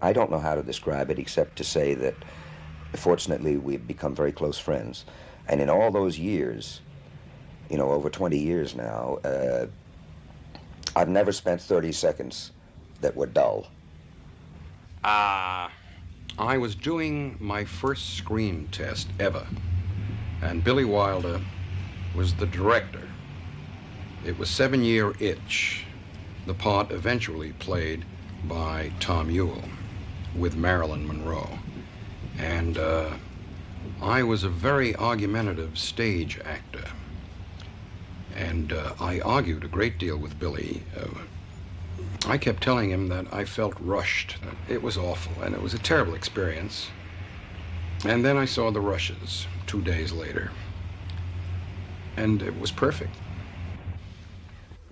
I don't know how to describe it except to say that, fortunately, we've become very close friends. And in all those years, you know, over 20 years now, I've never spent 30 seconds that were dull. I was doing my first screen test ever, and Billy Wilder was the director. It was 7 Year Itch, the part eventually played by Tom Ewell with Marilyn Monroe. And I was a very argumentative stage actor. And I argued a great deal with Billy. I kept telling him that I felt rushed. It was awful, and it was a terrible experience. And then I saw The Rushes 2 days later, and it was perfect.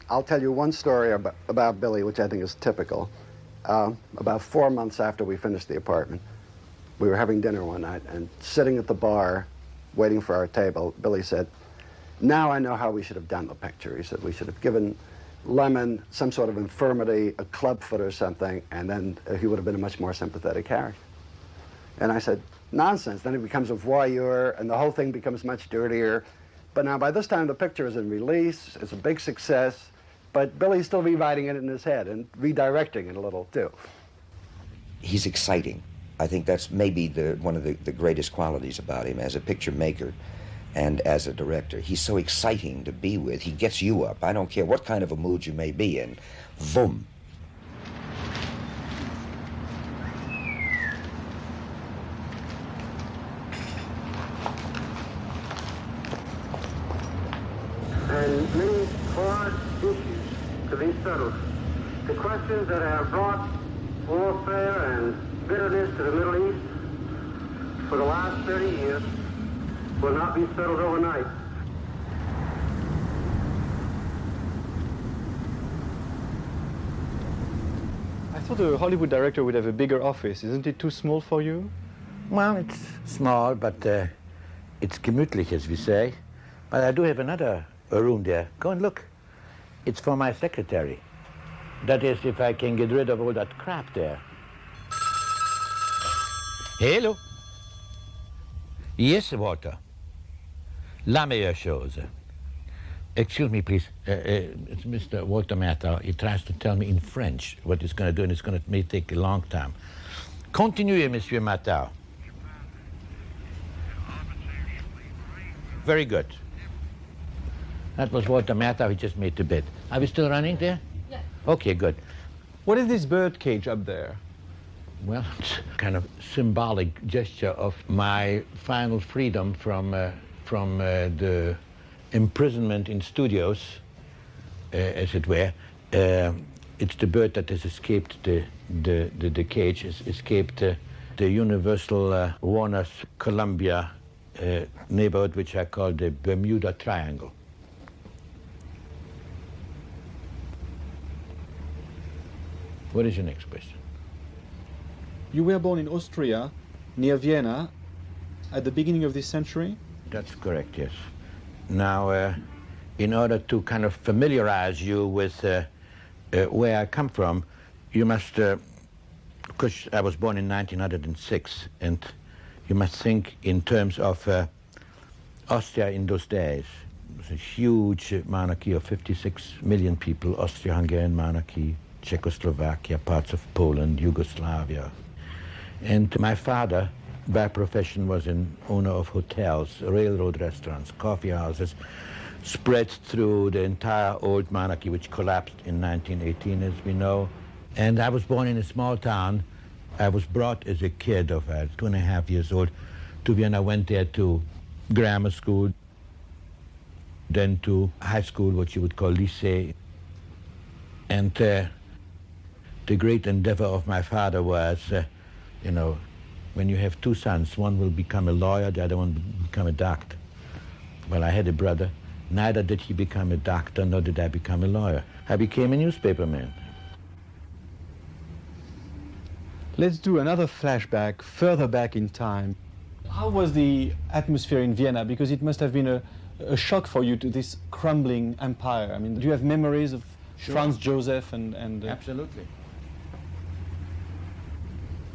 I'll tell you one story about Billy, which I think is typical. About 4 months after we finished The Apartment, we were having dinner one night, and sitting at the bar, waiting for our table, Billy said, "Now I know how we should have done the picture." He said, "We should have given Lemmon some sort of infirmity, a clubfoot or something, and then he would have been a much more sympathetic character." And I said, "Nonsense. Then he becomes a voyeur, and the whole thing becomes much dirtier." But now by this time the picture is in release, it's a big success, but Billy's still rewriting it in his head and redirecting it a little too. He's exciting. I think that's maybe one of the greatest qualities about him as a picture maker and as a director. He's so exciting to be with. He gets you up. I don't care what kind of a mood you may be in. Vroom. And many hard issues to be settled. The questions that have brought warfare and bitterness to the Middle East for the last 30 years will not be settled overnight. I thought a Hollywood director would have a bigger office. Isn't it too small for you? Well, it's small, but it's gemütlich, as we say. But I do have another room there. Go and look. It's for my secretary. That is, if I can get rid of all that crap there. Hello. Yes, Walter. La meilleure chose. Excuse me, please. It's Mr. Walter Matthau. He tries to tell me in French what he's going to do, and it's going to may take a long time. Continuez, Monsieur Matthau. Very good. That was Walter Matthau. He just made the bed. Are we still running there? Yeah. Okay, good. What is this bird cage up there? Well, it's kind of symbolic gesture of my final freedom from the imprisonment in studios, as it were. It's the bird that has escaped the cage, has escaped the Universal Warner's Columbia neighborhood, which I call the Bermuda Triangle. What is your next question? You were born in Austria, near Vienna, at the beginning of this century? That's correct, yes. Now, in order to kind of familiarize you with where I come from, you must, because I was born in 1906, and you must think in terms of Austria in those days. It was a huge monarchy of 56 million people, Austro-Hungarian monarchy, Czechoslovakia, parts of Poland, Yugoslavia. And my father, by profession, was an owner of hotels, railroad restaurants, coffee houses, spread through the entire old monarchy, which collapsed in 1918, as we know. And I was born in a small town. I was brought as a kid of 2.5 years old to Vienna. Went there to grammar school, then to high school, what you would call lycée. And the great endeavor of my father was, you know, when you have two sons, one will become a lawyer, the other one will become a doctor. Well, I had a brother. Neither did he become a doctor, nor did I become a lawyer. I became a newspaperman. Let's do another flashback, further back in time. How was the atmosphere in Vienna? Because it must have been a shock for you to this crumbling empire. I mean, do you have memories of Franz Joseph and Absolutely.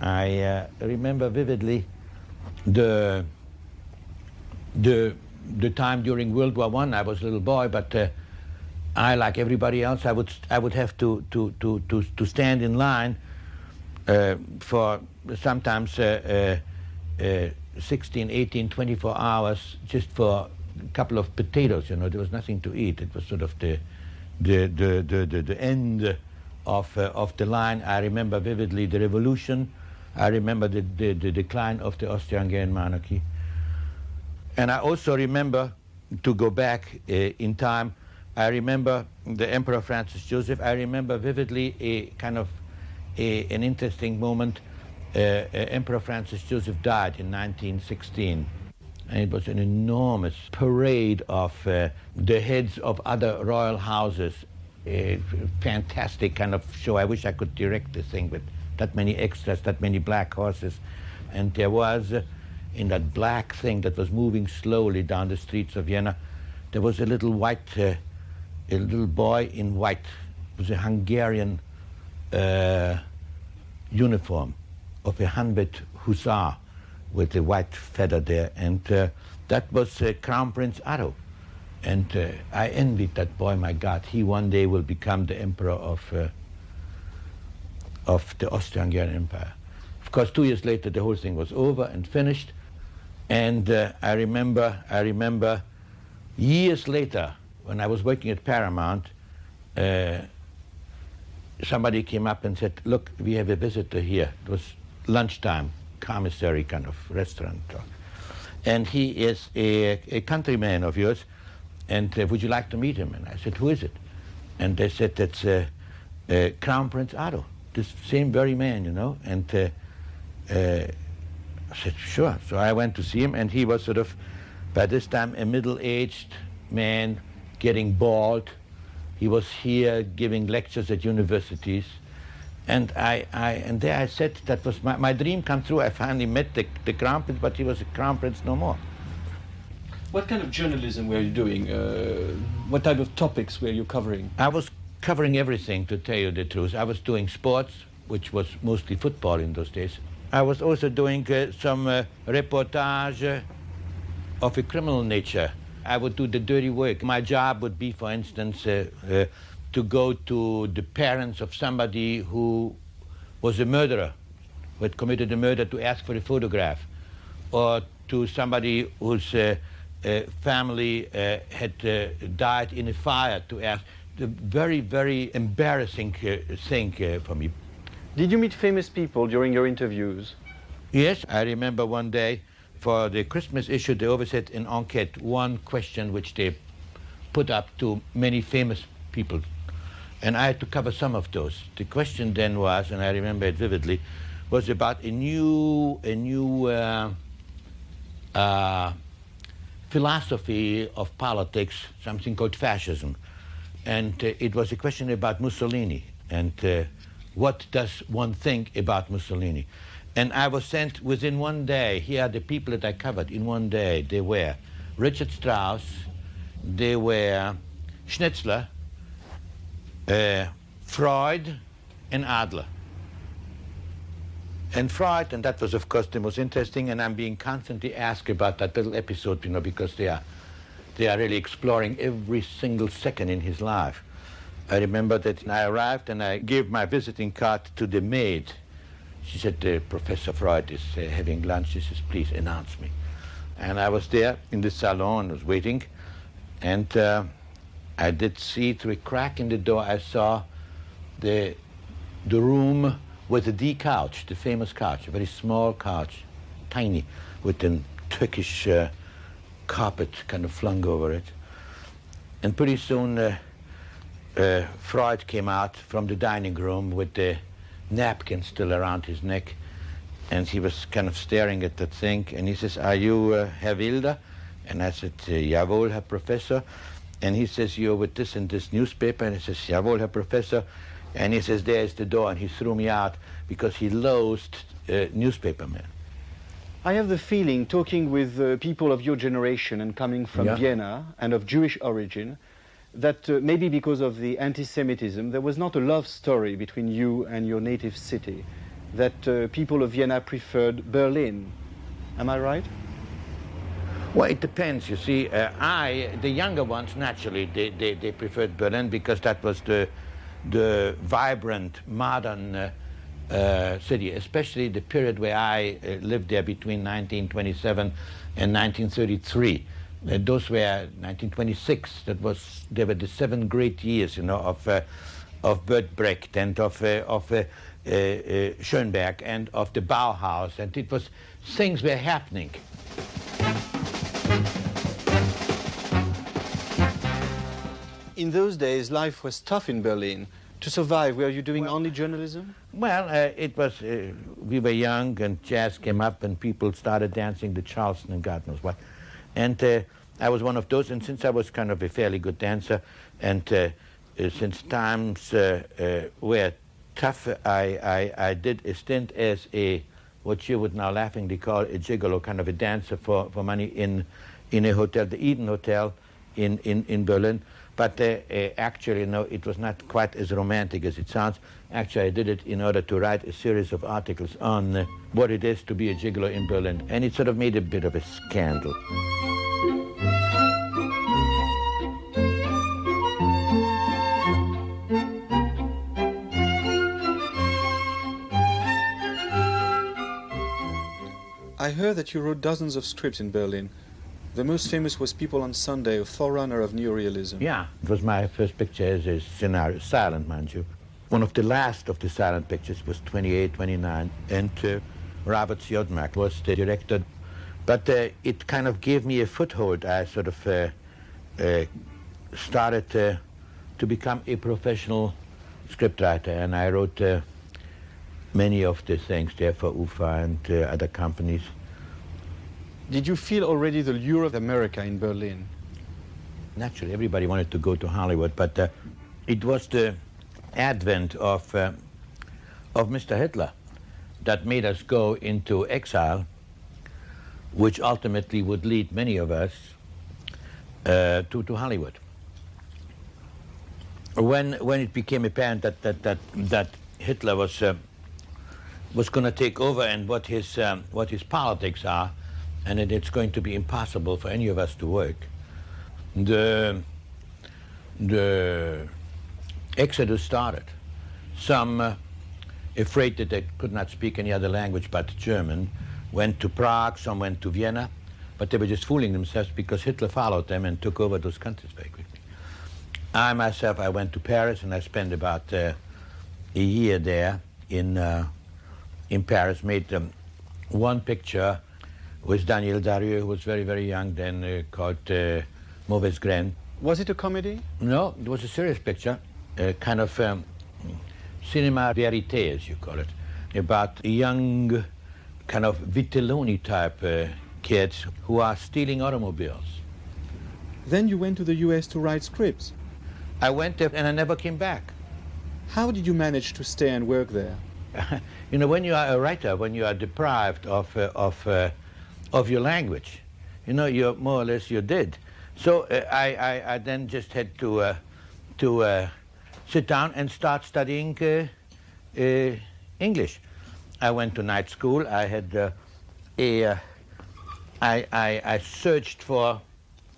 I remember vividly the time during World War I. I was a little boy, but I, like everybody else, I would have to stand in line for sometimes 16, 18, 24 hours just for a couple of potatoes. You know, there was nothing to eat. It was sort of the end of the line. I remember vividly the revolution. I remember the decline of the Austro-Hungarian monarchy. And I also remember, to go back in time, I remember the Emperor Francis Joseph. I remember vividly a kind of an interesting moment. Emperor Francis Joseph died in 1916. And it was an enormous parade of the heads of other royal houses. A fantastic kind of show. I wish I could direct this thing with that many extras, that many black horses. And there was, in that black thing that was moving slowly down the streets of Vienna, there was a little white, a little boy in white. It was a Hungarian uniform of a Hanbit hussar with a white feather there. And that was Crown Prince Otto. And I envied that boy. My God, he one day will become the emperor of the Austro-Hungarian Empire. Of course, 2 years later, the whole thing was over and finished. And I remember years later, when I was working at Paramount, somebody came up and said, "Look, we have a visitor here." It was lunchtime, commissary kind of restaurant talk. And he is a countryman of yours, and would you like to meet him? And I said, "Who is it?" And they said, "That's Crown Prince Otto, this same very man, you know." And I said, "Sure." So I went to see him, and he was sort of, by this time, a middle-aged man, getting bald. He was here giving lectures at universities. And and there I said, that was my dream come true. I finally met the Crown Prince, but he was a Crown Prince no more. What kind of journalism were you doing? What type of topics were you covering? I was covering everything, to tell you the truth. I was doing sports, which was mostly football in those days. I was also doing some reportage of a criminal nature. I would do the dirty work. My job would be, for instance, to go to the parents of somebody who was a murderer, who had committed a murder, to ask for a photograph, or to somebody whose family had died in a fire, to ask. The very, very embarrassing thing for me. Did you meet famous people during your interviews? Yes, I remember one day, for the Christmas issue, they always had an enquete, one question which they put up to many famous people. And I had to cover some of those. The question then was, and I remember it vividly, was about a new philosophy of politics, something called fascism. And it was a question about Mussolini, and what does one think about Mussolini? And I was sent within one day. Here are the people that I covered in one day. They were Richard Strauss, they were Schnitzler, Freud, and Adler. And Freud, and that was of course the most interesting, and I'm being constantly asked about that little episode, you know, because they are really exploring every single second in his life. I remember that I arrived and I gave my visiting card to the maid. She said, "Professor Freud is having lunch." She says, "Please announce me." And I was there in the salon and was waiting, and I did see through a crack in the door, I saw the room with the couch, the famous couch, a very small couch, tiny, with a Turkish carpet kind of flung over it. And pretty soon Freud came out from the dining room with the napkin still around his neck, and he was kind of staring at that thing, and he says, "Are you Herr Wilder?" And I said, "Jawohl, Herr Professor." And he says, "You're with this and this newspaper?" And he says, "Jawohl, Herr Professor." And he says, "There's the door," and he threw me out because he loathed newspapermen. I have the feeling, talking with people of your generation and coming from Vienna and of Jewish origin, that maybe because of the anti-Semitism, there was not a love story between you and your native city. that people of Vienna preferred Berlin. Am I right? Well, it depends. You see, the younger ones, naturally, they preferred Berlin because that was the vibrant, modern city, especially the period where I lived there between 1927 and 1933. Those were 1926. They were the 7 great years, you know, of Bert Brecht and of Schönberg and of the Bauhaus, and things were happening. In those days, life was tough in Berlin. To survive, were you doing only journalism? Well, it was, we were young and jazz came up and people started dancing the Charleston and God knows what. And I was one of those, and since I was kind of a fairly good dancer, and since times were tough, I did a stint as what you would now laughingly call a gigolo, kind of a dancer for money in a hotel, the Eden Hotel in Berlin. But actually, no, it was not quite as romantic as it sounds. Actually, I did it in order to write a series of articles on what it is to be a gigolo in Berlin. And it sort of made a bit of a scandal. I heard that you wrote dozens of scripts in Berlin. The most famous was People on Sunday, a forerunner of neorealism. Yeah, it was my first picture as a scenario, silent, mind you. One of the last of the silent pictures was 28, 29, and Robert Siodmak was the director. But it kind of gave me a foothold. I sort of started to become a professional scriptwriter, and I wrote many of the things there for UFA and other companies. Did you feel already the lure of America in Berlin? Naturally, everybody wanted to go to Hollywood, but it was the advent of Mr. Hitler that made us go into exile, which ultimately would lead many of us to Hollywood. When it became apparent that Hitler was going to take over and what his politics are, and that it's going to be impossible for any of us to work, the exodus started. Some, afraid that they could not speak any other language but German, went to Prague, some went to Vienna, but they were just fooling themselves because Hitler followed them and took over those countries very quickly. I myself, I went to Paris, and I spent about a year there in Paris, made one picture with Daniel Darieux, who was very, very young then, called Mauvaise Graine. Was it a comedy? No, it was a serious picture, kind of cinema verité, as you call it, about young, kind of Vitelloni-type kids who are stealing automobiles. Then you went to the US to write scripts. I went there and I never came back. How did you manage to stay and work there? You know, when you are a writer, when you are deprived of your language, you know, you're more or less you're dead. So I then just had to sit down and start studying English. I went to night school. I had I searched for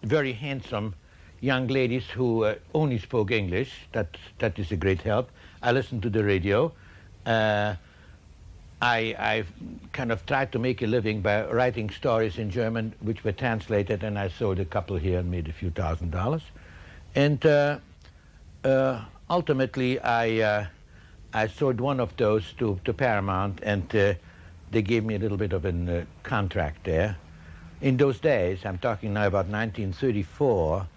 very handsome young ladies who only spoke English. That is a great help. I listened to the radio. I kind of tried to make a living by writing stories in German, which were translated, and I sold a couple here and made a few $1,000s. And ultimately, I sold one of those to Paramount, and they gave me a little bit of a contract there. In those days, I'm talking now about 1934,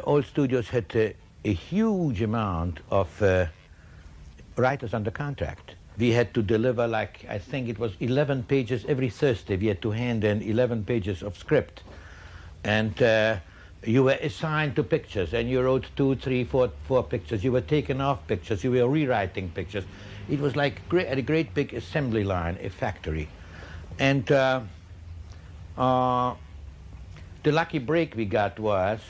all studios had a huge amount of writers under contract. We had to deliver, like, I think it was 11 pages every Thursday. We had to hand in 11 pages of script. And you were assigned to pictures, and you wrote 2, 3, 4 pictures. You were taken off pictures. You were rewriting pictures. It was like a great big assembly line, a factory. And the lucky break we got was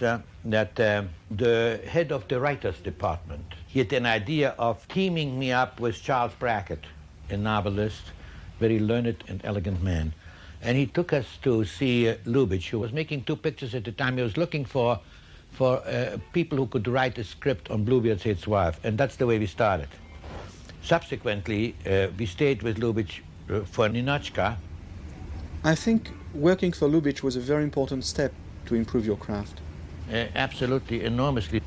that the head of the writers department, he had an idea of teaming me up with Charles Brackett. a novelist, very learned and elegant man. And he took us to see Lubitsch, who was making 2 pictures at the time. He was looking for people who could write a script on Bluebeard's His Wife, and that's the way we started. Subsequently, we stayed with Lubitsch for Ninotchka. I think working for Lubitsch was a very important step to improve your craft. Absolutely, enormously.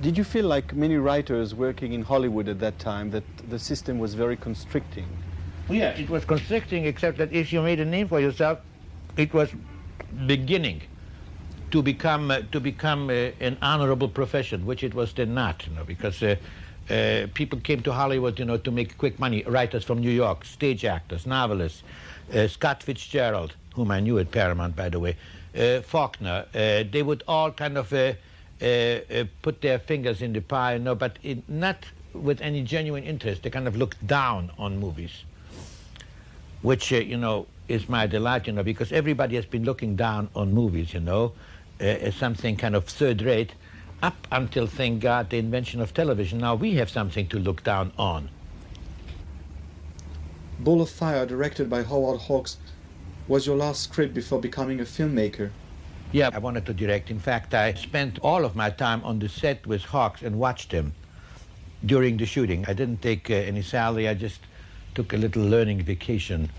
Did you feel like many writers working in Hollywood at that time that the system was very constricting? Yeah, it was constricting, except that if you made a name for yourself, it was beginning to become an honorable profession, which it was then not, because people came to Hollywood, to make quick money. Writers from New York, stage actors, novelists, Scott Fitzgerald, whom I knew at Paramount, by the way, Faulkner. They would all kind of put their fingers in the pie, but not with any genuine interest. They kind of looked down on movies, which, is my delight, because everybody has been looking down on movies, as something kind of third rate, up until, thank God, the invention of television. Now we have something to look down on. Ball of Fire, directed by Howard Hawks, was your last script before becoming a filmmaker. Yeah, I wanted to direct. In fact, I spent all of my time on the set with Hawks and watched him during the shooting. I didn't take any salary. I just took a little learning vacation.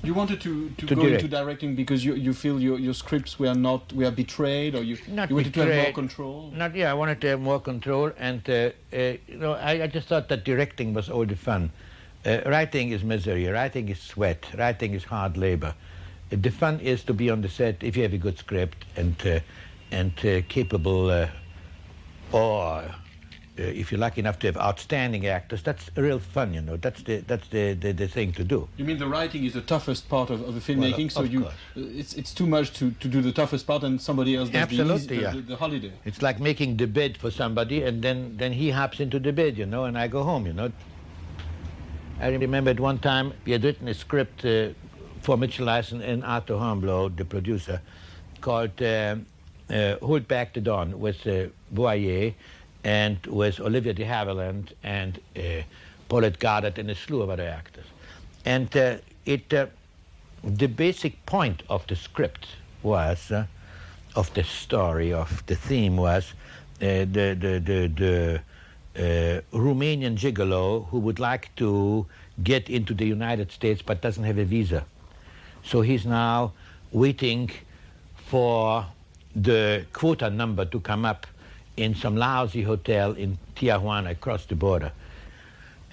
You wanted to go direct. into directing because you feel your scripts were betrayed, or you wanted to have more control? I wanted to have more control, and I just thought that directing was all the fun. Writing is misery, writing is sweat, writing is hard labor. The fun is to be on the set if you have a good script and capable, or if you're lucky enough to have outstanding actors. That's real fun, That's the thing to do. You mean the writing is the toughest part of the filmmaking? Well, so it's too much to do the toughest part, and somebody else does the holiday. It's like making the bed for somebody, and then he hops into the bed, and I go home, I remember at one time we had written a script for Mitchell Eisen and Arthur Hornblow, the producer, called Hold Back the Dawn, with Boyer and with Olivia de Havilland and Paulette Goddard and a slew of other actors. And the basic point of the script was, of the story, of the theme was, the Romanian gigolo who would like to get into the United States but doesn't have a visa. So he's now waiting for the quota number to come up in some lousy hotel in Tijuana across the border.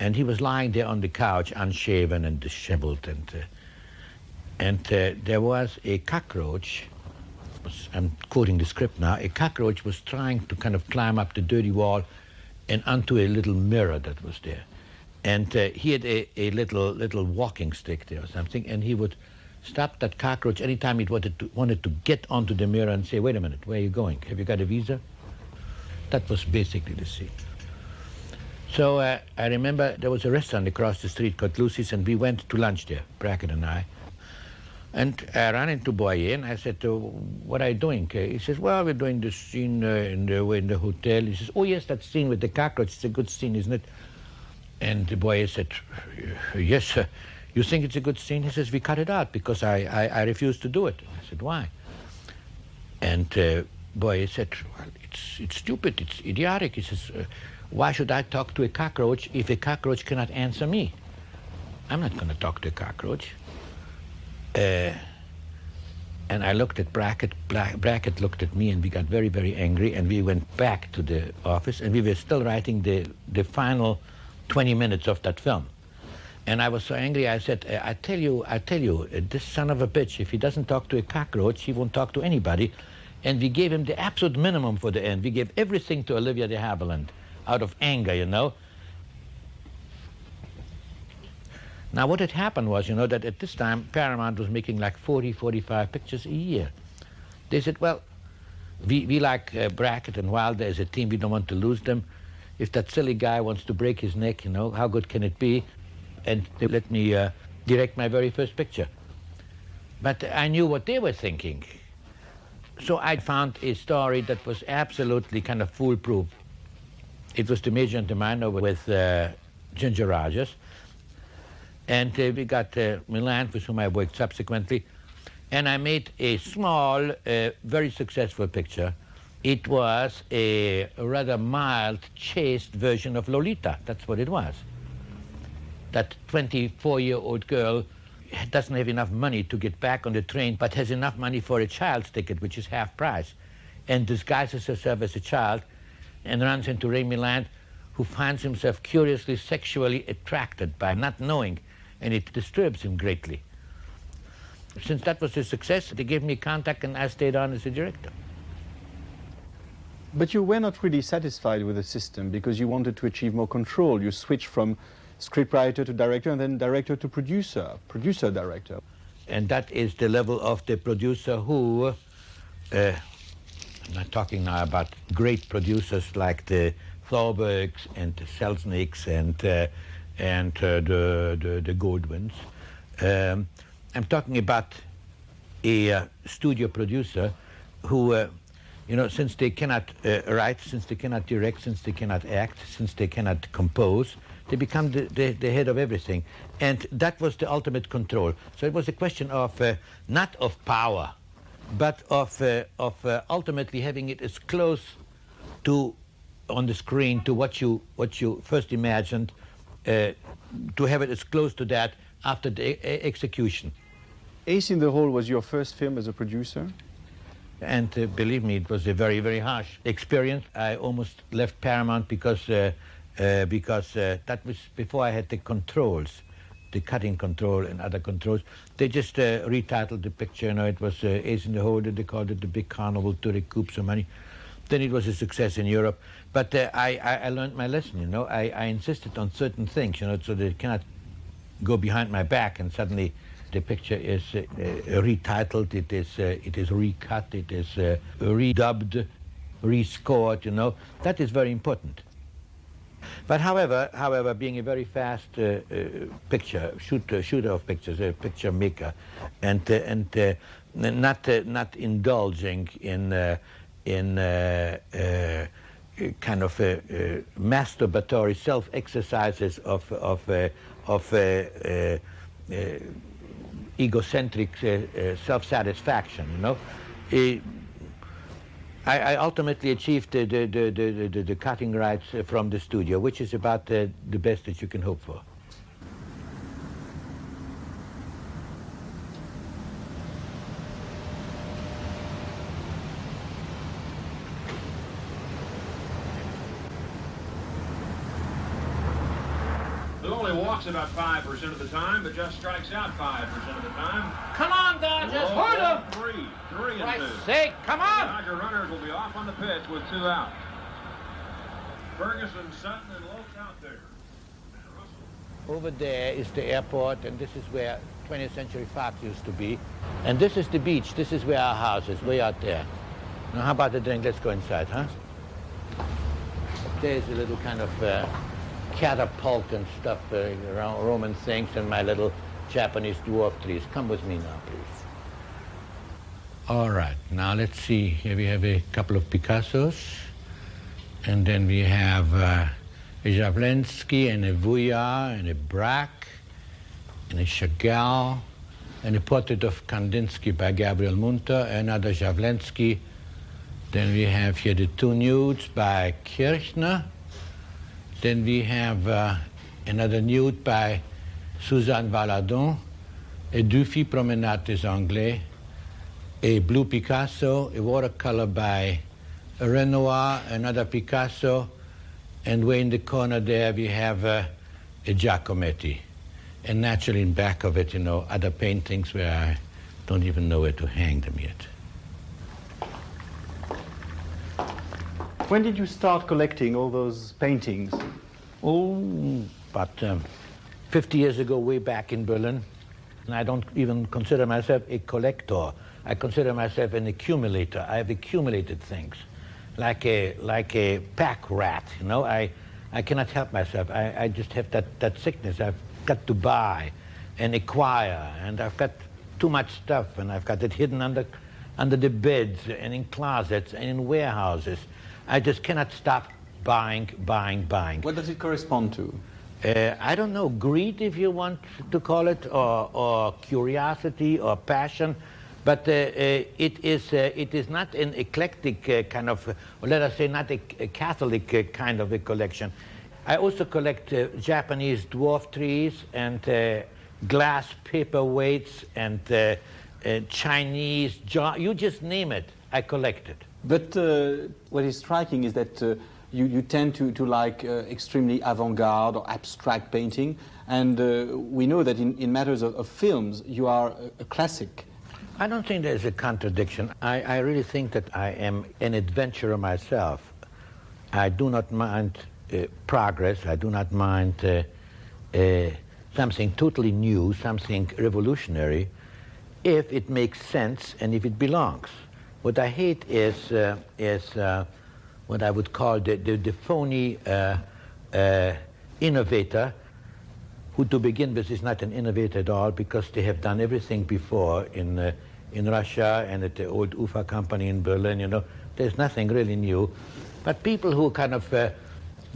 And he was lying there on the couch, unshaven and disheveled, and there was a cockroach. I'm quoting the script now. A cockroach was trying to kind of climb up the dirty wall and onto a little mirror that was there. And he had a little walking stick there or something, and he would stop that cockroach anytime he wanted to get onto the mirror and say, wait a minute, where are you going? Have you got a visa? That was basically the scene. So I remember there was a restaurant across the street called Lucy's, and we went to lunch there, Brackett and I. And I ran into Boyer, and I said, what are you doing? He says, well, we're doing this scene in the hotel. He says, oh, yes, that scene with the cockroach, it's a good scene, isn't it? And Boyer said, yes, sir. You think it's a good scene? He says, we cut it out because I refuse to do it. I said, why? And Boyer said, well, it's stupid, it's idiotic. He says, why should I talk to a cockroach if a cockroach cannot answer me? I'm not going to talk to a cockroach. And I looked at Brackett. Brackett looked at me, and we got very, very angry, and we went back to the office, and we were still writing the final 20 minutes of that film. And I was so angry, I said, I tell you, this son of a bitch, if he doesn't talk to a cockroach, he won't talk to anybody. And we gave him the absolute minimum for the end. We gave everything to Olivia de Havilland out of anger, Now, what had happened was, that at this time, Paramount was making like 40, 45 pictures a year. They said, well, we like Brackett and Wilder as a team. We don't want to lose them. If that silly guy wants to break his neck, how good can it be? And they let me direct my very first picture. But I knew what they were thinking. So I found a story that was absolutely kind of foolproof. It was The Major and the Minor with Ginger Rogers. And we got Milan, with whom I worked subsequently. And I made a small, very successful picture. It was a rather mild, chaste version of Lolita. That's what it was. That 24-year-old girl doesn't have enough money to get back on the train, but has enough money for a child's ticket, which is half price, and disguises herself as a child and runs into Ray Milland, who finds himself curiously sexually attracted by not knowing, and it disturbs him greatly. Since that was a success, they gave me contact and I stayed on as a director. But you were not really satisfied with the system because you wanted to achieve more control. You switched from scriptwriter to director and then director to producer, producer-director. And that is the level of the producer who, I'm not talking now about great producers like the Thorbergs and the Selznicks and the Goldwins. I'm talking about a studio producer who, you know, since they cannot write, since they cannot direct, since they cannot act, since they cannot compose, they become the head of everything. And that was the ultimate control. So it was a question of, not of power, but of ultimately having it as close to, on the screen, to what you first imagined, to have it as close to that after the execution. Ace in the Hole was your first film as a producer? And believe me, it was a very, very harsh experience. I almost left Paramount because that was before I had the controls, the cutting control and other controls. They just retitled the picture. You know, it was Ace in the Hole, they called it The Big Carnival to recoup some money. Then it was a success in Europe. But I learned my lesson, you know. I insisted on certain things, you know, so they cannot go behind my back and suddenly the picture is retitled, it is recut, it is redubbed, rescored, you know. That is very important. But however, being a very fast shooter of pictures, a picture maker, and not indulging in kind of masturbatory self-exercises of egocentric self-satisfaction, you know. I ultimately achieved the cutting rights from the studio, which is about the best that you can hope for. About 5% of the time, but just strikes out 5% of the time. Come on, Dodgers, hold him! Three and Christ's 2. sake, come on! Dodger runners will be off on the pitch with 2 out. Ferguson, Sutton, and Lopes out there. Over there is the airport, and this is where 20th Century Fox used to be. And this is the beach. This is where our house is, way out there. Now, how about the drink? Let's go inside, huh? There's a little kind of catapult and stuff, around Roman things, and my little Japanese dwarf trees. Come with me now, please. All right, now let's see. Here we have a couple of Picassos, and then we have a Javlensky, and a Vuillard, and a Braque, and a Chagall, and a portrait of Kandinsky by Gabriel Munter, another Javlensky. Then we have here the 2 nudes by Kirchner. Then we have another nude by Suzanne Valadon, a Dufy Promenade des Anglais, a blue Picasso, a watercolor by Renoir, another Picasso, and way in the corner there we have a Giacometti. And naturally in back of it, you know, other paintings where I don't even know where to hang them yet. When did you start collecting all those paintings? Oh, about 50 years ago, way back in Berlin. And I don't even consider myself a collector. I consider myself an accumulator. I have accumulated things, like a pack rat, you know. I cannot help myself. I just have that sickness. I've got to buy and acquire, and I've got too much stuff, and I've got it hidden under the beds and in closets and in warehouses. I just cannot stop buying. What does it correspond to? I don't know, greed, if you want to call it, or curiosity, or passion. But it is not an eclectic kind of, or let us say, not a Catholic kind of a collection. I also collect Japanese dwarf trees and glass paperweights and Chinese jar. You just name it, I collect it. But what is striking is that you tend to like extremely avant-garde or abstract painting, and we know that in matters of films, you are a classic. I don't think there's a contradiction. I really think that I am an adventurer myself. I do not mind progress. I do not mind something totally new, something revolutionary, if it makes sense and if it belongs. What I hate is what I would call the phony innovator, who to begin with is not an innovator at all, because they have done everything before in Russia and at the old UFA company in Berlin, you know. There's nothing really new. But people who kind of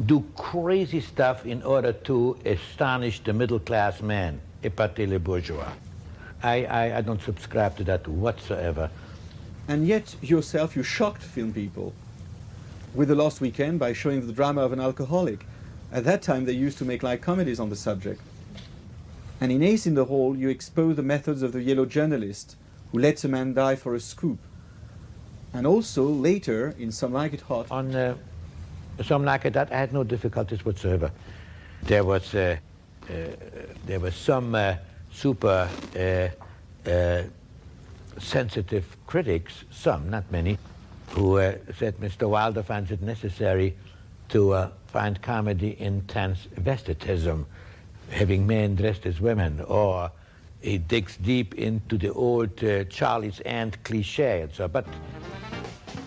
do crazy stuff in order to astonish the middle-class man, épater les bourgeois. I don't subscribe to that whatsoever. And yet, yourself, you shocked film people with The Lost Weekend by showing the drama of an alcoholic. At that time, they used to make light comedies on the subject. And in Ace in the Hole, you expose the methods of the yellow journalist who lets a man die for a scoop. And also, later, in Some Like It Hot... On Some Like It Hot, I had no difficulties whatsoever. There was some super sensitive critics, some, not many, who said Mr. Wilder finds it necessary to find comedy in transvestitism, having men dressed as women, or he digs deep into the old Charlie's Aunt cliche and so. But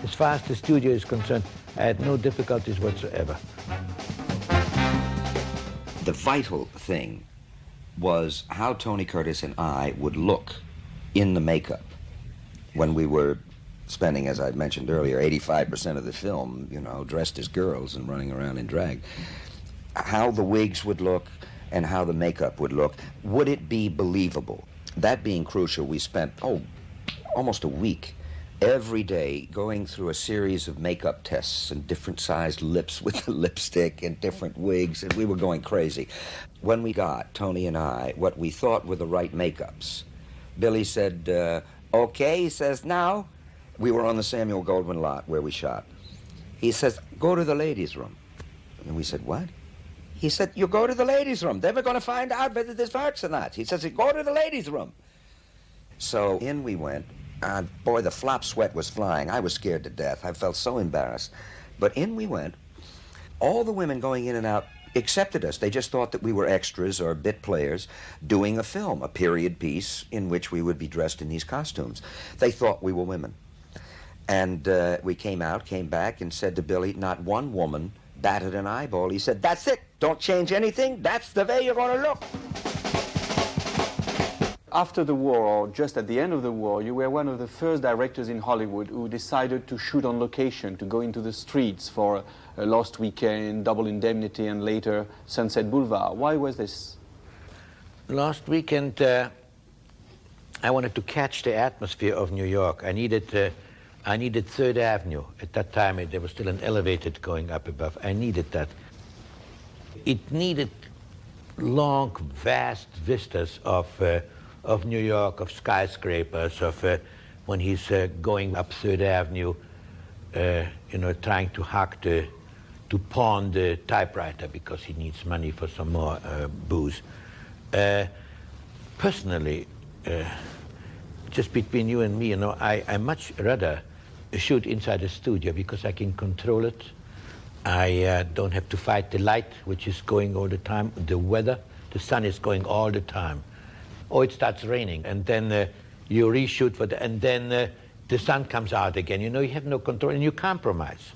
as far as the studio is concerned, I had no difficulties whatsoever. The vital thing was how Tony Curtis and I would look in the makeup when we were spending, as I mentioned earlier, 85% of the film, you know, dressed as girls and running around in drag. How the wigs would look and how the makeup would look. Would it be believable? That being crucial, we spent, almost a week every day going through a series of makeup tests and different sized lips with the lipstick and different wigs, and we were going crazy. When we got, Tony and I, what we thought were the right makeups, Billy said, okay, he says, now, we were on the Samuel Goldwyn lot where we shot. He says, go to the ladies' room. And we said, what? He said, you go to the ladies' room. They're going to find out whether this works or not. He says, go to the ladies' room. So in we went. Boy, the flop sweat was flying. I was scared to death. I felt so embarrassed. But in we went. All the women going in and out accepted us. They just thought that we were extras or bit players doing a film, a period piece in which we would be dressed in these costumes. They thought we were women. And we came back and said to Billy, not one woman batted an eyeball. He said, that's it. Don't change anything. That's the way you're going to look. After the war, or just at the end of the war, you were one of the first directors in Hollywood who decided to shoot on location, to go into the streets for a Lost Weekend, Double Indemnity, and later Sunset Boulevard. Why was this? Lost Weekend, I wanted to catch the atmosphere of New York. I needed 3rd Avenue. At that time, there was still an elevator going up above. I needed that. It needed long, vast vistas of New York, of skyscrapers, of when he's going up 3rd Avenue, you know, trying to pawn the typewriter because he needs money for some more booze. Personally, just between you and me, you know, I much rather shoot inside a studio because I can control it. I don't have to fight the light, which is going all the time, the weather. The sun is going all the time. Or it starts raining, and then you reshoot for and then the sun comes out again. You know, you have no control, and you compromise.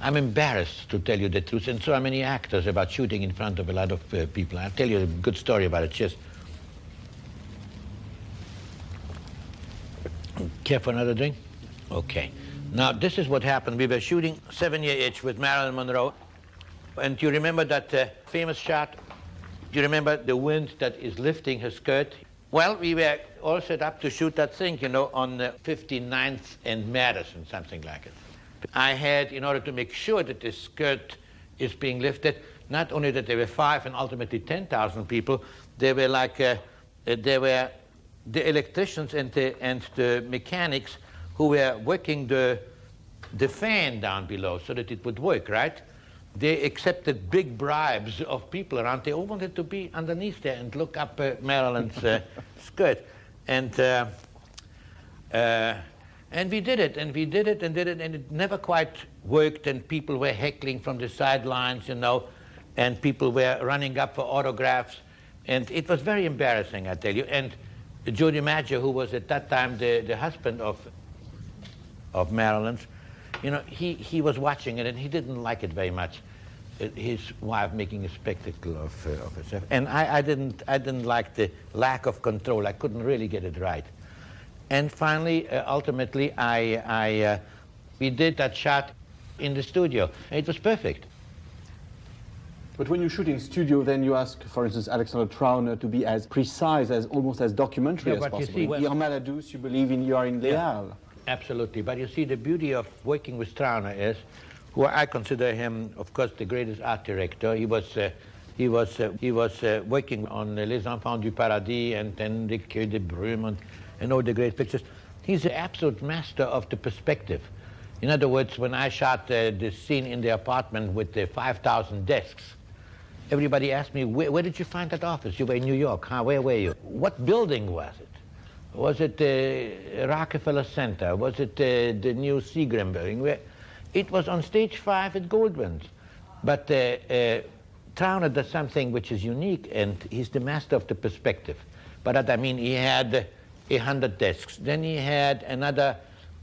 I'm embarrassed, to tell you the truth, and so are many actors, about shooting in front of a lot of people. I'll tell you a good story about it. Just care for another drink? Okay. Now, this is what happened. We were shooting 7 Year Itch with Marilyn Monroe. And you remember that famous shot? Do you remember the wind that is lifting her skirt? Well, we were all set up to shoot that thing, you know, on 59th and Madison, something like it. I had, in order to make sure that the skirt is being lifted, not only that there were 5 and ultimately 10,000 people, there were like, there were the electricians and the mechanics who were working the fan down below so that it would work, right? They accepted big bribes of people around. They all wanted to be underneath there and look up Marilyn's skirt. And we did it, and we did it, and it never quite worked, and people were heckling from the sidelines, you know, and people were running up for autographs, and it was very Embarrassing, I tell you. And Joe DiMaggio, who was at that time the husband of Marilyn's, you know, he was watching it, and he didn't like it very much, his wife making a spectacle of herself. And I didn't like the lack of control. I couldn't really get it right. And finally, ultimately, we did that shot in the studio. It was perfect. But when you shoot in studio, then you ask, for instance, Alexander Trauner to be as precise, as almost as documentary as possible. You see, in Amadeus, you believe you are in I.A.L. Absolutely. But you see, the beauty of working with Trauner is, who I consider him, of course, the greatest art director. He was working on Les Enfants du Paradis and then the Quai de Brume and all the great pictures. He's the absolute master of the perspective. In other words, when I shot this scene in the apartment with the 5,000 desks, everybody asked me, where did you find that office? You were in New York, huh? Where were you? What building was it? Was it the Rockefeller Center? Was it the new Seagram building? It was on stage 5 at Goldwyn's. But Trauner does something which is unique, and he's the master of the perspective. By that I mean he had 100 desks. Then he had another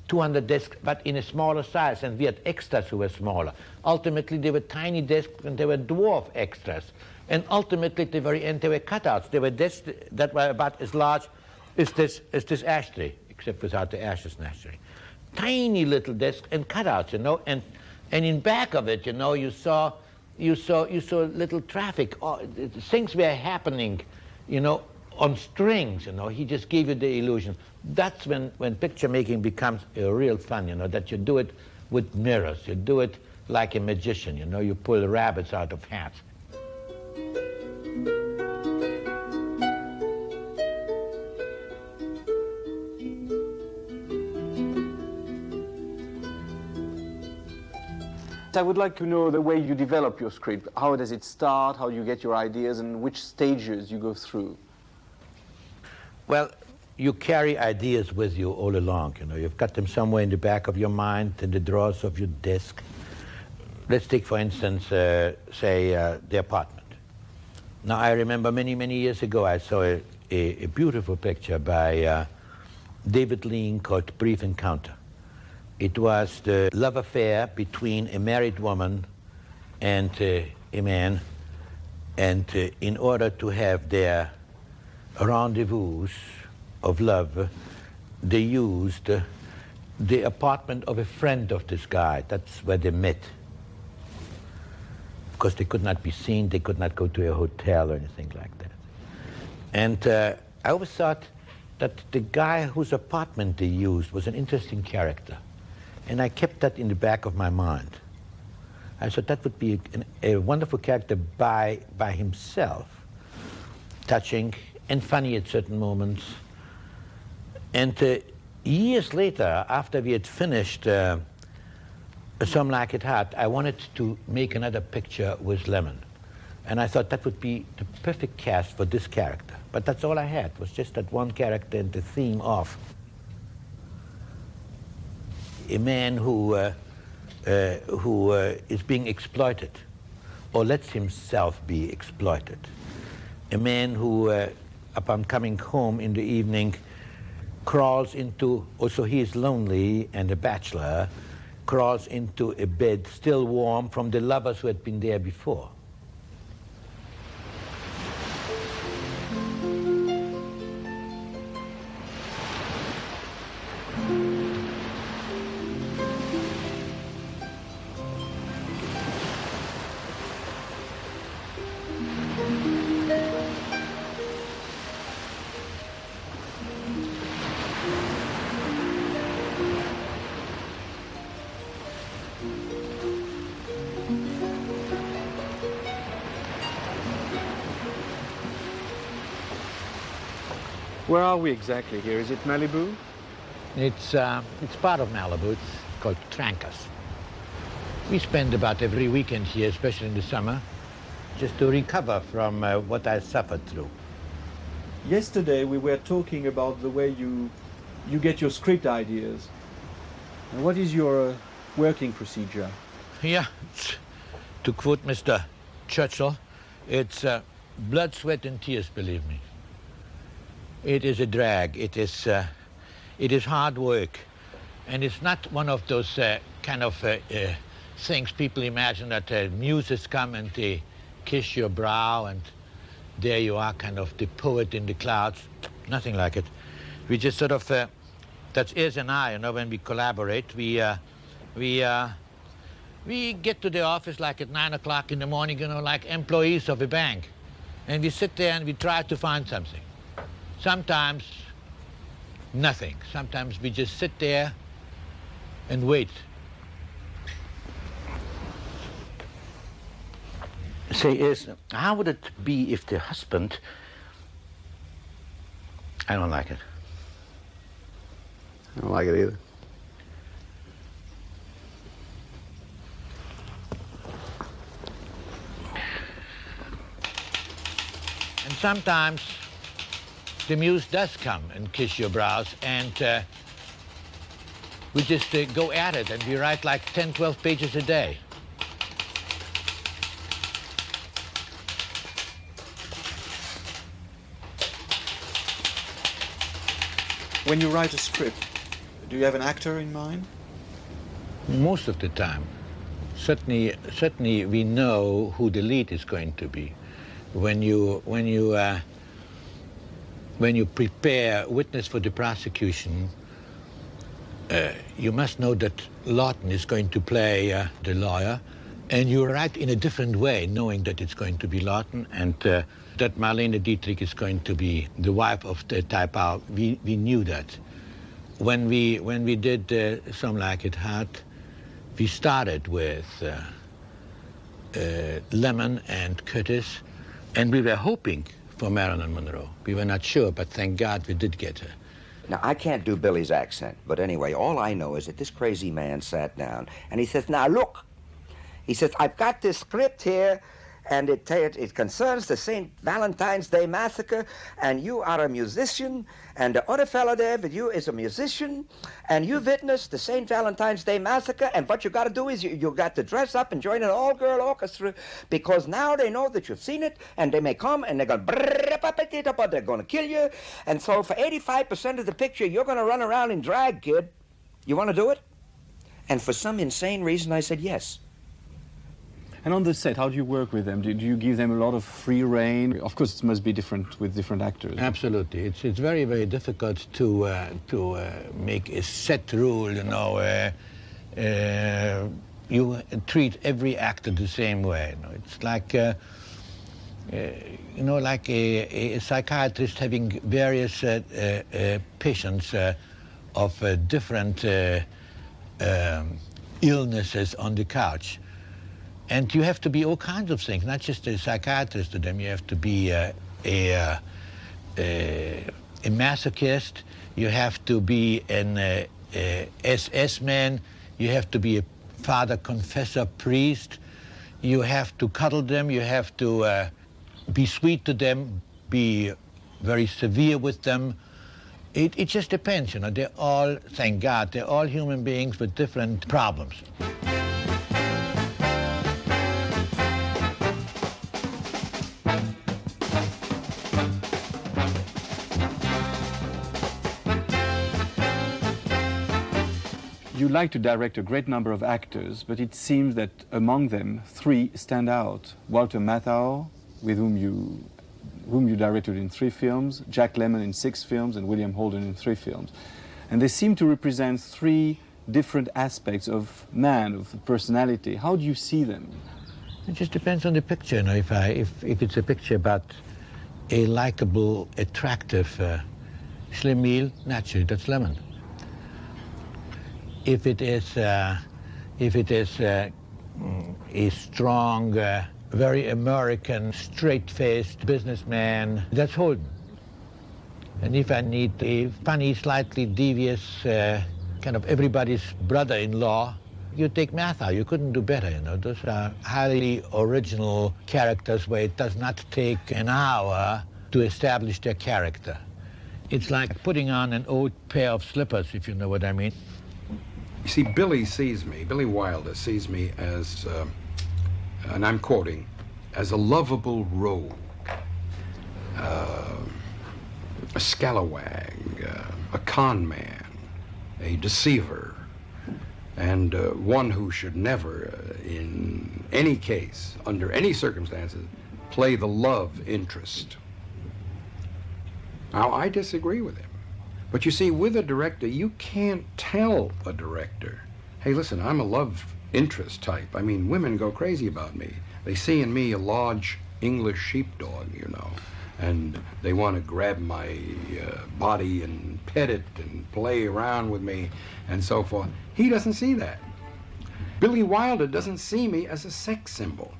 200 desks, but in a smaller size, and we had extras who were smaller. Ultimately, they were tiny desks, and they were dwarf extras. And ultimately, at the very end, they were cutouts. They were desks that were about as large as this ashtray, except without the ashes, naturally. Tiny little desks and cutouts, you know, and in back of it, you know, you saw little traffic. Things were happening, you know, on strings, you know. He just gave you the illusion. That's when picture making becomes a real fun, you know, that you do it with mirrors. You do it like a magician, you know. You pull rabbits out of hats. I would like to know the way you develop your script. How does it start? How you get your ideas, and which stages you go through? Well, you carry ideas with you all along, you know. You've got them somewhere in the back of your mind, in the drawers of your desk. Let's take, for instance, say, The Apartment. Now, I remember many, many years ago, I saw a beautiful picture by David Lean called Brief Encounter. It was the love affair between a married woman and a man, and in order to have their rendezvous of love, they used the apartment of a friend of this guy. That's where they met. Because they could not be seen, they could not go to a hotel or anything like that. And I always thought that the guy whose apartment they used was an interesting character. And I kept that in the back of my mind. I thought that would be a wonderful character by himself, touching and funny at certain moments. And years later, after we had finished Some Like It Hot, I wanted to make another picture with Lemmon. And I thought that would be the perfect cast for this character. But that's all I had, was just that one character and the theme of a man who is being exploited, or lets himself be exploited. A man who, upon coming home in the evening, crawls into, also he is lonely and a bachelor, crawls into a bed still warm from the lovers who had been there before. Where are we exactly here? Is it Malibu? It's part of Malibu. It's called Trancas. We spend about every weekend here, especially in the summer, just to recover from what I suffered through. Yesterday we were talking about the way you get your script ideas. And what is your working procedure? Yeah, to quote Mr. Churchill, it's blood, sweat, and tears, believe me. It is a drag. It is hard work. And it's not one of those kind of things people imagine that muses come and they kiss your brow and there you are, kind of the poet in the clouds. Nothing like it. We just sort of, that's Iz and I, you know, when we collaborate, we get to the office like at 9 o'clock in the morning, you know, like employees of a bank. And we sit there and we try to find something. Sometimes nothing. Sometimes we just sit there and wait. Say, Iz, how would it be if the husband... I don't like it. I don't like it either. And sometimes the muse does come and kiss your brows, and we just go at it, and we write like 10, 12 pages a day. When you write a script, do you have an actor in mind? Most of the time. Certainly we know who the lead is going to be. When you prepare witness for the prosecution, you must know that Lawton is going to play the lawyer, and you write in a different way, knowing that it's going to be Lawton, and that Marlene Dietrich is going to be the wife of the I.A.L. We knew that. When we did Some Like It Hot, we started with Lemmon and Curtis, and we were hoping for Marilyn Monroe. We were not sure, but thank God we did get her. Now, I can't do Billy's accent, but anyway, all I know is that this crazy man sat down and he says, now look, he says, I've got this script here, and it concerns the St. Valentine's Day Massacre, and you are a musician, and the other fellow there with you is a musician, and you witnessed the St. Valentine's Day Massacre, and what you got to do is you got to dress up and join an all-girl orchestra, because now they know that you've seen it, and they may come, and they're going to kill you, and so for 85% of the picture, you're going to run around in drag, kid. You want to do it? And for some insane reason, I said yes. And on the set, how do you work with them? Do you give them a lot of free rein? Of course, it must be different with different actors. Absolutely. It's very, very difficult to make a set rule, you know. You treat every actor the same way. You know? It's like, you know, like a psychiatrist having various patients of different illnesses on the couch. And you have to be all kinds of things, not just a psychiatrist to them. You have to be a masochist. You have to be an SS man. You have to be a father confessor priest. You have to cuddle them. You have to be sweet to them, be very severe with them. It just depends, you know. They're all, thank God, they're all human beings with different problems. You like to direct a great number of actors, but it seems that among them, 3 stand out. Walter Matthau, with whom you directed in 3 films, Jack Lemmon in 6 films, and William Holden in 3 films. And they seem to represent 3 different aspects of man, of personality. How do you see them? It just depends on the picture. You know, if it's a picture about a likable, attractive Schlemiel, naturally, that's Lemmon. If it is a strong, very American, straight-faced businessman, that's Holden. And if I need a funny, slightly devious, kind of everybody's brother-in-law, you take Matthau. You couldn't do better, you know. Those are highly original characters where it does not take an hour to establish their character. It's like putting on an old pair of slippers, if you know what I mean. You see, Billy Wilder sees me as, and I'm quoting, as a lovable rogue, a scalawag, a con man, a deceiver, and one who should never, in any case, under any circumstances, play the love interest. Now, I disagree with him. But you see, with a director, you can't tell a director, hey, listen, I'm a love interest type. I mean, women go crazy about me. They see in me a large English sheepdog, you know, and they want to grab my body and pet it and play around with me and so forth. He doesn't see that. Billy Wilder doesn't see me as a sex symbol.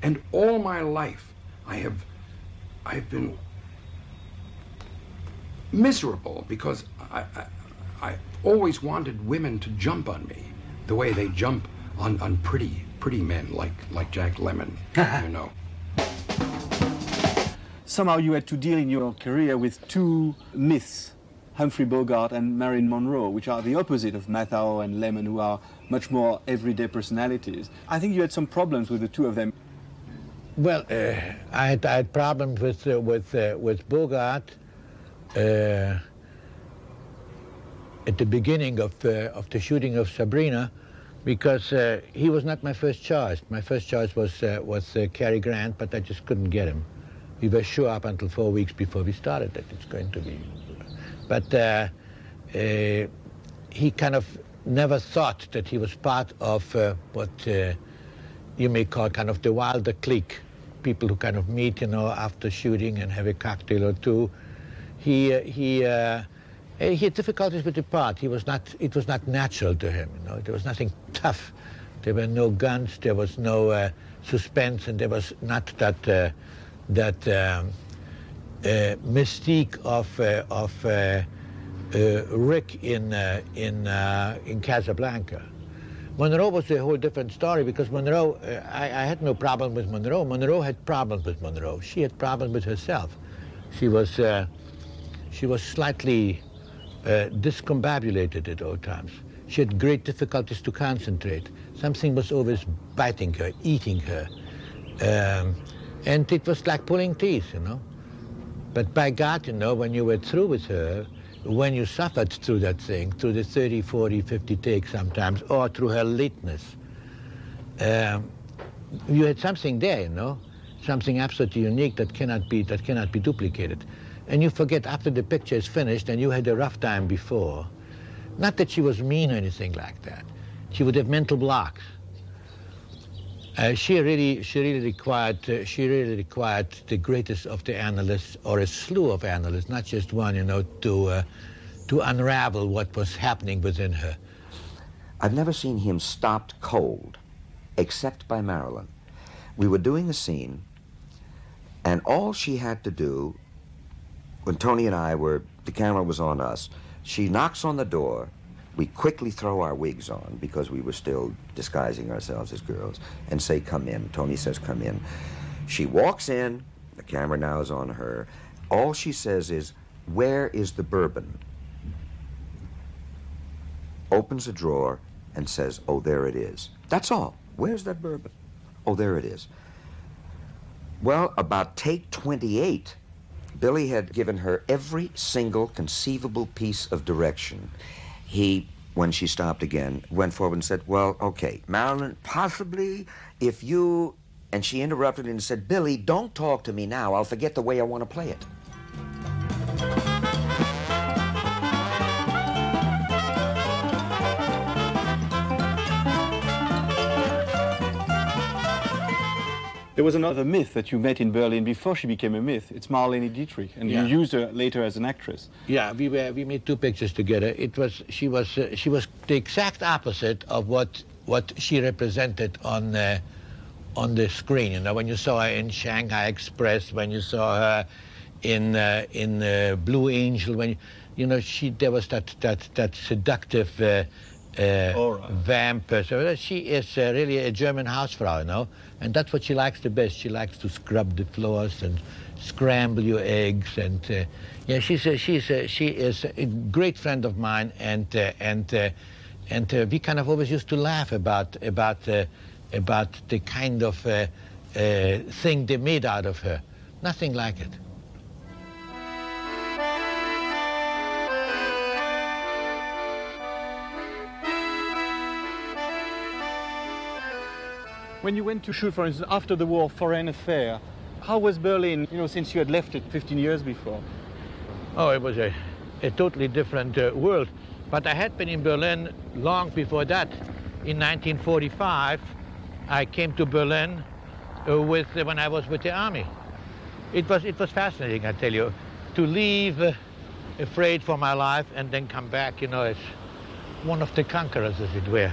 And all my life, I've been miserable because I always wanted women to jump on me the way they jump on pretty men like Jack Lemmon, you know. Somehow you had to deal in your career with two myths, Humphrey Bogart and Marilyn Monroe, which are the opposite of Matthau and Lemmon, who are much more everyday personalities. I think you had some problems with the two of them. Well, I had problems with Bogart at the beginning of the shooting of Sabrina, because he was not my first choice. My first choice was Cary Grant, but I just couldn't get him. We were sure up until 4 weeks before we started that it's going to be. But he kind of never thought that he was part of what you may call kind of the Wilder clique, people who kind of meet, you know, after shooting and have a cocktail or two. He had difficulties with the part. It was not natural to him, you know. There was nothing tough. There were no guns. There was no suspense, and there was not that mystique of Rick in Casablanca. Monroe was a whole different story, because Monroe, I had no problem with Monroe. Monroe had problems with Monroe. She had problems with herself. She was slightly discombobulated at all times. She had great difficulties to concentrate. Something was always biting her, eating her. And it was like pulling teeth, you know. But by God, you know, when you were through with her, when you suffered through that thing, through the 30, 40, 50 takes sometimes, or through her lateness, you had something there, you know, something absolutely unique that cannot be duplicated. And you forget after the picture is finished and you had a rough time before. Not that she was mean or anything like that. She would have mental blocks. She really required the greatest of the analysts, or a slew of analysts, not just one, you know, to unravel what was happening within her. I've never seen him stopped cold, except by Marilyn. We were doing a scene, and all she had to do, when Tony and I were, the camera was on us, she knocks on the door. We quickly throw our wigs on, because we were still disguising ourselves as girls, and say, come in. Tony says, come in. She walks in, the camera now is on her. All she says is, where is the bourbon? Opens a drawer and says, oh, there it is. That's all. Where's that bourbon? Oh, there it is. Well, about take 28, Billy had given her every single conceivable piece of direction. He, when she stopped again, went forward and said, well, okay, Marilyn, possibly if you... And she interrupted and said, Billy, don't talk to me now. I'll forget the way I want to play it. There was another myth that you met in Berlin before she became a myth. It's Marlene Dietrich, and you used her later as an actress. Yeah, we made two pictures together. She was the exact opposite of what she represented on the screen. You know, when you saw her in Shanghai Express, when you saw her Blue Angel, when there was that seductive vamp. So she is really a German Hausfrau, and that's what she likes the best. She likes to scrub the floors and scramble your eggs, and she is a great friend of mine, and we kind of always used to laugh about the kind of thing they made out of her. Nothing like it. When you went to shoot, for instance, after the war, Foreign Affair, how was Berlin, since you had left it 15 years before? Oh, it was a totally different world. But I had been in Berlin long before that. In 1945, I came to Berlin when I was with the army. It was fascinating, I tell you, to leave afraid for my life and then come back, as one of the conquerors, as it were.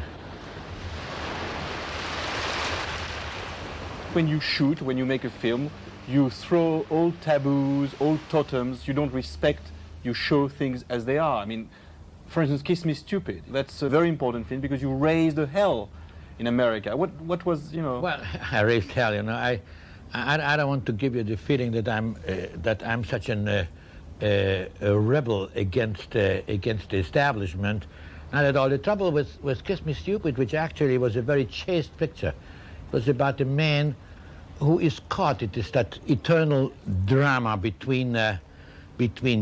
When you shoot, when you make a film, you throw old taboos, old totems, you don't respect, you show things as they are. I mean, for instance, Kiss Me Stupid, that's a very important film because you raised a hell in America. What was, Well, I raised hell, I don't want to give you the feeling that I'm such a rebel against the establishment. Not at all. The trouble with Kiss Me Stupid, which actually was a very chaste picture, was about a man who is caught. It is that eternal drama between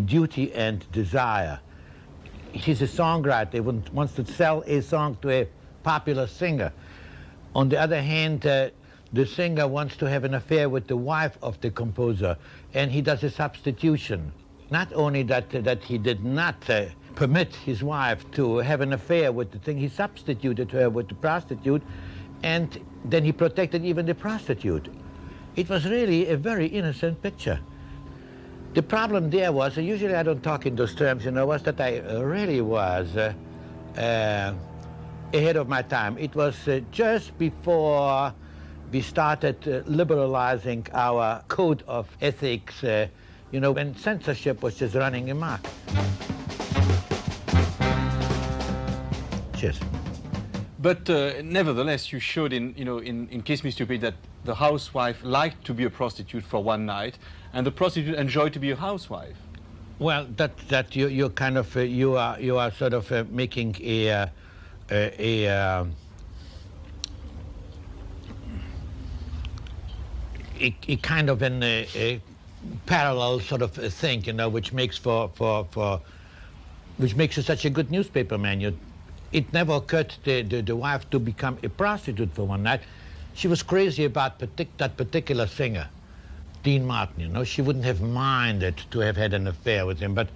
duty and desire. He's a songwriter. He wants to sell a song to a popular singer. On the other hand, the singer wants to have an affair with the wife of the composer, and he does a substitution. Not only that he did not permit his wife to have an affair with the thing, he substituted her with the prostitute, and then he protected even the prostitute. It was really a very innocent picture. The problem there was, and usually I don't talk in those terms, was that I really was ahead of my time. It was just before we started liberalizing our code of ethics, when censorship was just running amok. Cheers. But nevertheless, you showed in Kiss Me Stupid that the housewife liked to be a prostitute for one night, and the prostitute enjoyed to be a housewife. Well, that you're kind of you are sort of making a kind of a parallel sort of thing, which makes which makes you such a good newspaper man. It never occurred to the wife to become a prostitute for one night. She was crazy about that particular singer, Dean Martin. She wouldn't have minded to have had an affair with him, but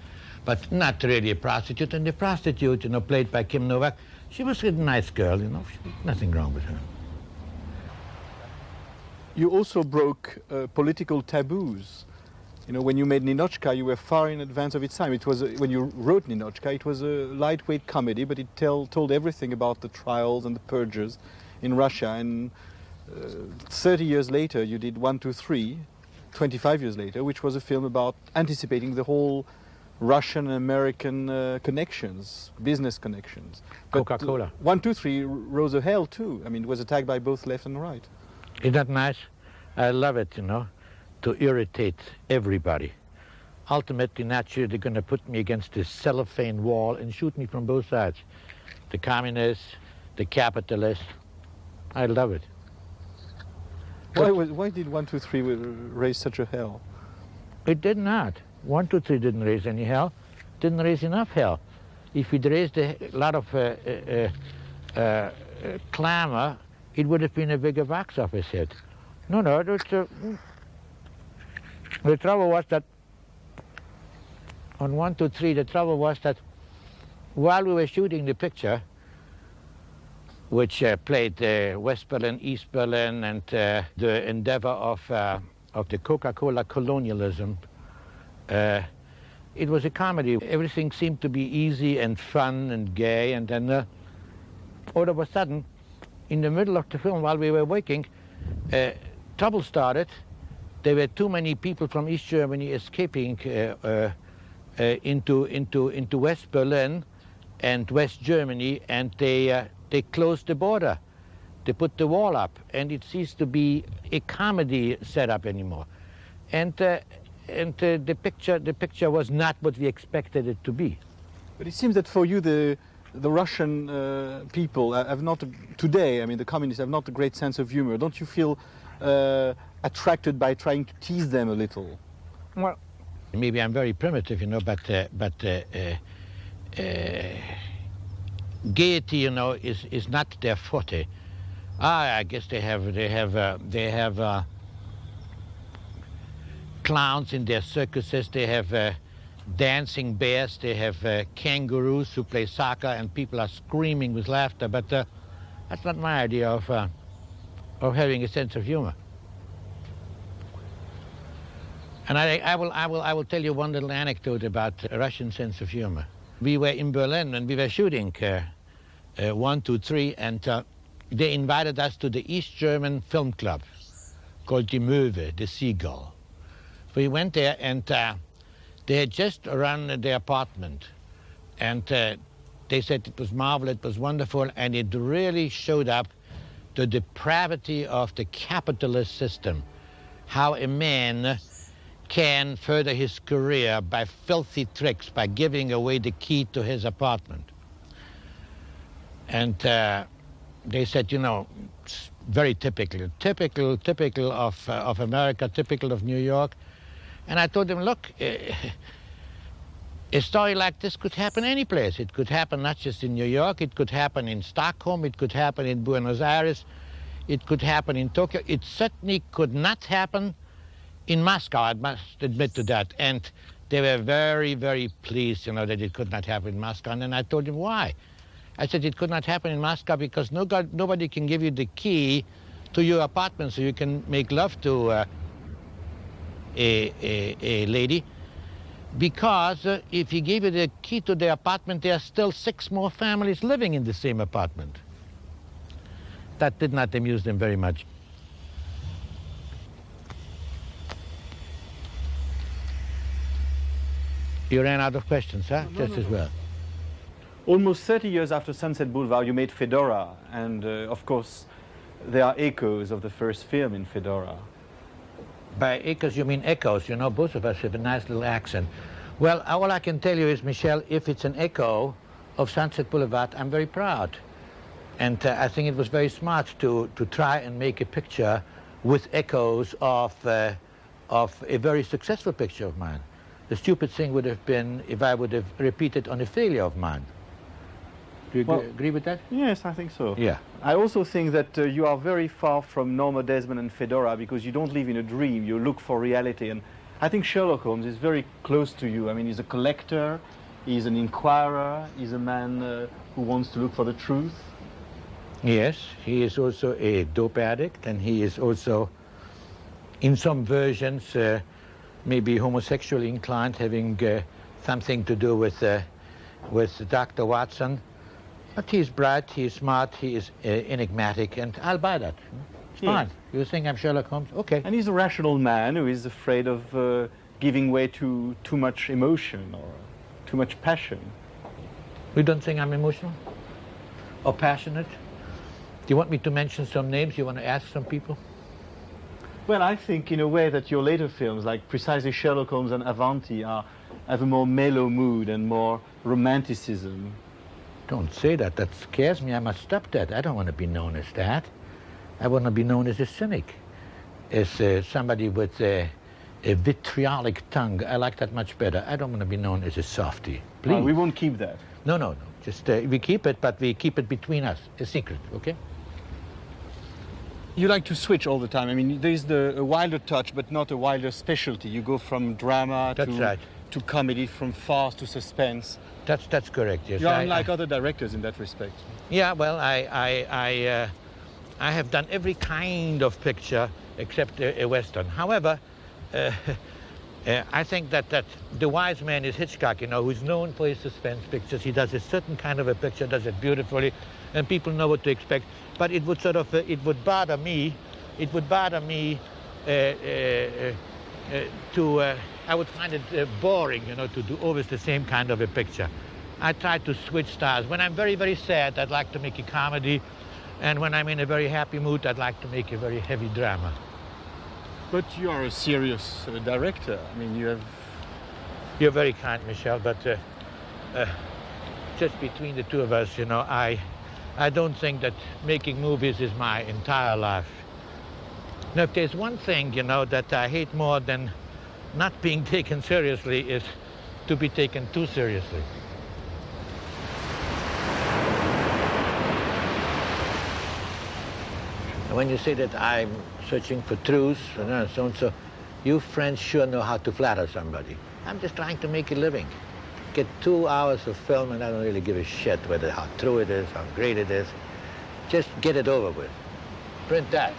not really a prostitute. And the prostitute, played by Kim Novak, she was a nice girl. Nothing wrong with her. You also broke political taboos. When you made Ninochka, you were far in advance of its time. It was when you wrote Ninochka, it was a lightweight comedy, but it told everything about the trials and the purges in Russia. And 30 years later, you did 1, 2, 3, 25 years later, which was a film about anticipating the whole Russian and American connections, business connections. Coca-Cola. 1, 2, 3 rose a hell too. I mean, it was attacked by both left and right. Isn't that nice? I love it, to irritate everybody. Ultimately, naturally, they're going to put me against this cellophane wall and shoot me from both sides. The communists, the capitalists. I love it. Why did 1, 2, 3 raise such a hell? It did not. 1, 2, 3 didn't raise any hell. Didn't raise enough hell. If it raised a lot of clamor, it would have been a bigger box office hit. No, the trouble was that on 1, 2, 3, the trouble was that while we were shooting the picture, which played West Berlin, East Berlin, and the endeavor of the Coca-Cola colonialism, it was a comedy. Everything seemed to be easy and fun and gay, and then all of a sudden, in the middle of the film, while we were working, trouble started, there were too many people from East Germany escaping into West Berlin and West Germany, and they closed the border. They put the wall up, and it ceased to be a comedy setup anymore. And the picture was not what we expected it to be. But it seems that for you, the Russian people have not, today, I mean, the communists have not a great sense of humor. Don't you feel attracted by trying to tease them a little? Well, maybe I'm very primitive, you know, but gaiety, you know, is not their forte. I guess they have clowns in their circuses. They have dancing bears. They have kangaroos who play soccer, and people are screaming with laughter. But that's not my idea of having a sense of humor. And I will tell you one little anecdote about a Russian sense of humor. We were in Berlin and we were shooting 1, 2, 3, and they invited us to the East German film club called Die Möwe, the Seagull. We went there, and they had just run their apartment, and they said it was marvelous, it was wonderful, and it really showed up the depravity of the capitalist system, how a man can further his career by filthy tricks, by giving away the key to his apartment. And they said, you know, it's very typical of America, typical of New York. And I told them, look, a story like this could happen any place. It could happen not just in New York, it could happen in Stockholm, it could happen in Buenos Aires, it could happen in Tokyo. It certainly could not happen in Moscow, I must admit to that. And they were very, very pleased, you know, that it could not happen in Moscow. And then I told them why. I said it could not happen in Moscow because nobody can give you the key to your apartment so you can make love to a lady. Because if he gave you the key to the apartment, there are still 6 more families living in the same apartment. That did not amuse them very much. You ran out of questions, huh? No, Just as well. Almost 30 years after Sunset Boulevard, you made Fedora, and of course, there are echoes of the first film in Fedora. By echoes, you mean echoes. You know, both of us have a nice little accent. Well, all I can tell you is, Michel, if it's an echo of Sunset Boulevard, I'm very proud. And I think it was very smart to try and make a picture with echoes of a very successful picture of mine. The stupid thing would have been if I would have repeated on a failure of mine. Do you agree with that? Yes, I think so. Yeah. I also think that you are very far from Norma Desmond and Fedora because you don't live in a dream, you look for reality. And I think Sherlock Holmes is very close to you. I mean, he's a collector, he's an inquirer, he's a man who wants to look for the truth. Yes, he is also a dope addict, and he is also, in some versions, maybe homosexually inclined, having something to do with Dr. Watson. But he's bright, he's smart, he is enigmatic, and I'll buy that. It's fine. You think I'm Sherlock Holmes? Okay. And he's a rational man who is afraid of giving way to too much emotion or too much passion. You don't think I'm emotional or passionate? Do you want me to mention some names? You want to ask some people? Well, I think in a way that your later films, like precisely Sherlock Holmes and Avanti, have a more mellow mood and more romanticism. Don't say that. That scares me. I must stop that. I don't want to be known as that. I want to be known as a cynic, as somebody with a vitriolic tongue. I like that much better. I don't want to be known as a softie. Please. We won't keep that. No. Just we keep it, but we keep it between us, a secret, okay? You like to switch all the time. I mean, there's a Wilder touch, but not a Wilder specialty. You go from drama to comedy, from farce to suspense. That's correct, yes. You're unlike other directors in that respect. Yeah, well, I have done every kind of picture except a Western. However, I think that the wise man is Hitchcock, you know, who's known for his suspense pictures. He does a certain kind of a picture, does it beautifully, and people know what to expect. But it would sort of, it would bother me I would find it boring, you know, to do always the same kind of a picture. I try to switch styles. When I'm very, very sad, I'd like to make a comedy. And when I'm in a very happy mood, I'd like to make a very heavy drama. But you are a serious director. I mean, you have... You're very kind, Michel, but just between the two of us, you know, I don't think that making movies is my entire life. Now, if there's one thing, you know, that I hate more than not being taken seriously is to be taken too seriously. And when you say that I'm searching for truth, and so on, so you French sure know how to flatter somebody. I'm just trying to make a living. Get 2 hours of film, and I don't really give a shit whether how true it is, how great it is. Just get it over with. Print that.